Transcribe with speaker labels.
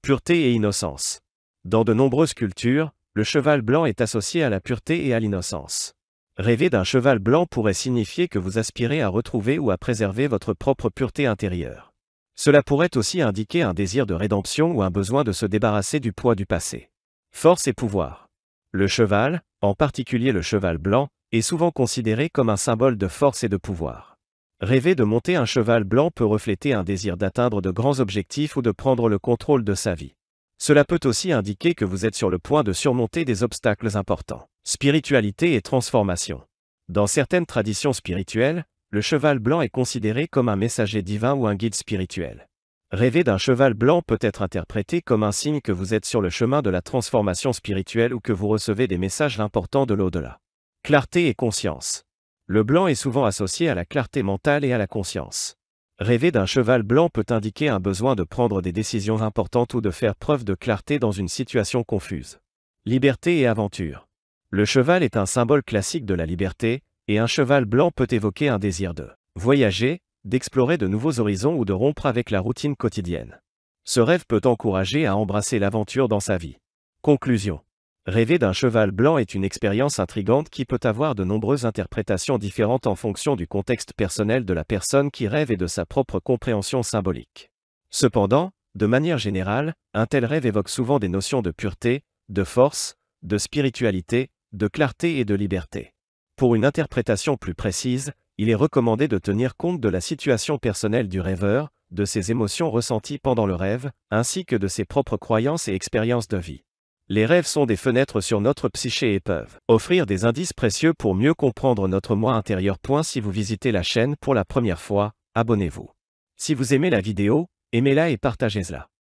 Speaker 1: Pureté et innocence. Dans de nombreuses cultures, le cheval blanc est associé à la pureté et à l'innocence. Rêver d'un cheval blanc pourrait signifier que vous aspirez à retrouver ou à préserver votre propre pureté intérieure. Cela pourrait aussi indiquer un désir de rédemption ou un besoin de se débarrasser du poids du passé. Force et pouvoir. Le cheval, en particulier le cheval blanc, est souvent considéré comme un symbole de force et de pouvoir. Rêver de monter un cheval blanc peut refléter un désir d'atteindre de grands objectifs ou de prendre le contrôle de sa vie. Cela peut aussi indiquer que vous êtes sur le point de surmonter des obstacles importants. Spiritualité et transformation. Dans certaines traditions spirituelles, le cheval blanc est considéré comme un messager divin ou un guide spirituel. Rêver d'un cheval blanc peut être interprété comme un signe que vous êtes sur le chemin de la transformation spirituelle ou que vous recevez des messages importants de l'au-delà. Clarté et conscience. Le blanc est souvent associé à la clarté mentale et à la conscience. Rêver d'un cheval blanc peut indiquer un besoin de prendre des décisions importantes ou de faire preuve de clarté dans une situation confuse. Liberté et aventure. Le cheval est un symbole classique de la liberté, et un cheval blanc peut évoquer un désir de voyager, d'explorer de nouveaux horizons ou de rompre avec la routine quotidienne. Ce rêve peut encourager à embrasser l'aventure dans sa vie. Conclusion. Rêver d'un cheval blanc est une expérience intrigante qui peut avoir de nombreuses interprétations différentes en fonction du contexte personnel de la personne qui rêve et de sa propre compréhension symbolique. Cependant, de manière générale, un tel rêve évoque souvent des notions de pureté, de force, de spiritualité, de clarté et de liberté. Pour une interprétation plus précise, il est recommandé de tenir compte de la situation personnelle du rêveur, de ses émotions ressenties pendant le rêve, ainsi que de ses propres croyances et expériences de vie. Les rêves sont des fenêtres sur notre psyché et peuvent offrir des indices précieux pour mieux comprendre notre moi intérieur. Si vous visitez la chaîne pour la première fois, abonnez-vous. Si vous aimez la vidéo, aimez-la et partagez-la.